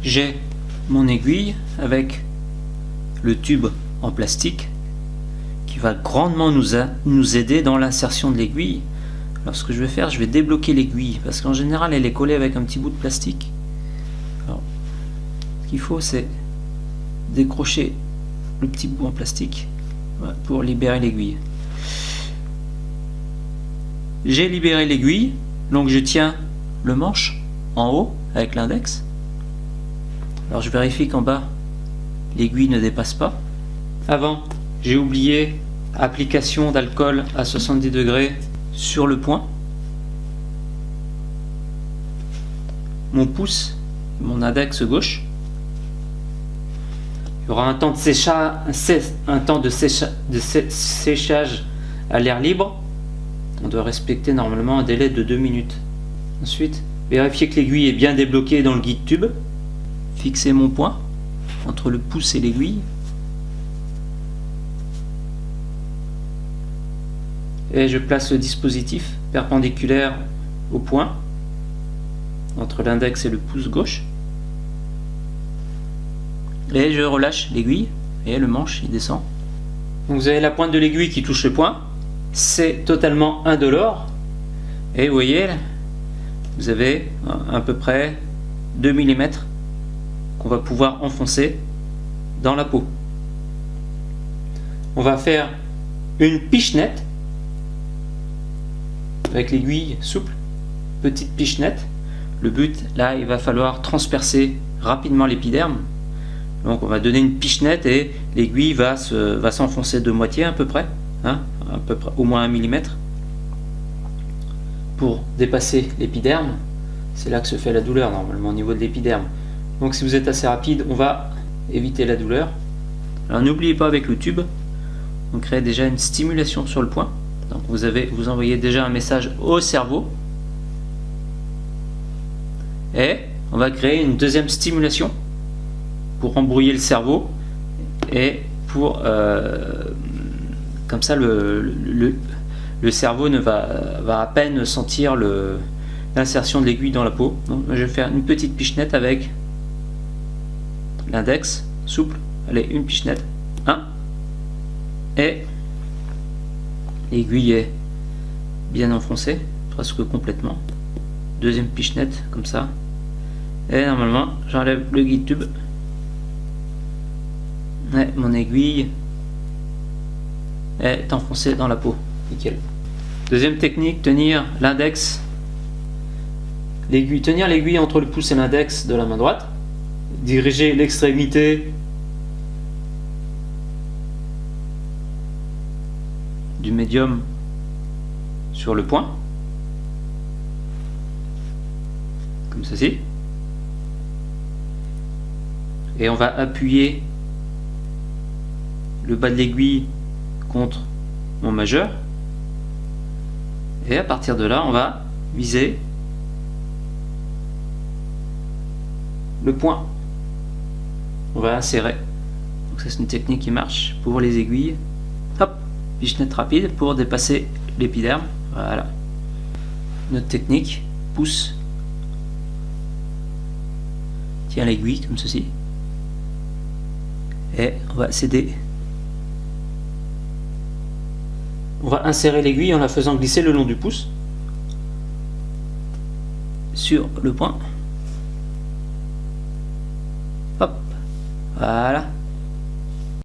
j'ai mon aiguille avec le tube en plastique qui va grandement nous aider dans l'insertion de l'aiguille. Alors ce que je vais faire, je vais débloquer l'aiguille parce qu'en général elle est collée avec un petit bout de plastique. Alors, ce qu'il faut, c'est décrocher le petit bout en plastique pour libérer l'aiguille. J'ai libéré l'aiguille, donc je tiens le manche en haut avec l'index. Alors je vérifie qu'en bas l'aiguille ne dépasse pas. Avant, j'ai oublié application d'alcool à 70 degrés sur le point. Mon pouce, mon index gauche. Il y aura un temps de séchage à l'air libre. On doit respecter normalement un délai de 2 minutes. Ensuite, vérifier que l'aiguille est bien débloquée dans le guide tube. Fixer mon point entre le pouce et l'aiguille. Et je place le dispositif perpendiculaire au point, entre l'index et le pouce gauche. Et je relâche l'aiguille, et le manche il descend. Donc vous avez la pointe de l'aiguille qui touche le point. C'est totalement indolore. Et vous voyez, vous avez à peu près 2 mm qu'on va pouvoir enfoncer dans la peau. On va faire une pichenette avec l'aiguille souple, petite pichenette. Le but, là, il va falloir transpercer rapidement l'épiderme. Donc on va donner une pichenette et l'aiguille va s'enfoncer de moitié à peu près, au moins 1 mm pour dépasser l'épiderme. C'est là que se fait la douleur normalement au niveau de l'épiderme. Donc si vous êtes assez rapide, on va éviter la douleur. Alors n'oubliez pas, avec le tube, on crée déjà une stimulation sur le point. Donc vous envoyez déjà un message au cerveau. Et on va créer une deuxième stimulation pour embrouiller le cerveau et pour comme ça le cerveau va à peine sentir l'insertion de l'aiguille dans la peau. Donc je vais faire une petite pichenette avec l'index souple. Allez, une pichenette, 1, et l'aiguille est bien enfoncée, presque complètement. Deuxième pichenette, comme ça. Et normalement, j'enlève le guide tube. Et mon aiguille est enfoncée dans la peau. Nickel. Deuxième technique, tenir l'index, tenir l'aiguille entre le pouce et l'index de la main droite. Diriger l'extrémité du médium sur le point, comme ceci, et on va appuyer le bas de l'aiguille contre mon majeur, et à partir de là on va viser le point, on va insérer. Donc c'est une technique qui marche pour les aiguilles. Hop, pichenette rapide pour dépasser l'épiderme. Voilà. Notre technique, pouce, tient l'aiguille comme ceci, et on va céder. On va insérer l'aiguille en la faisant glisser le long du pouce sur le point. Hop, voilà.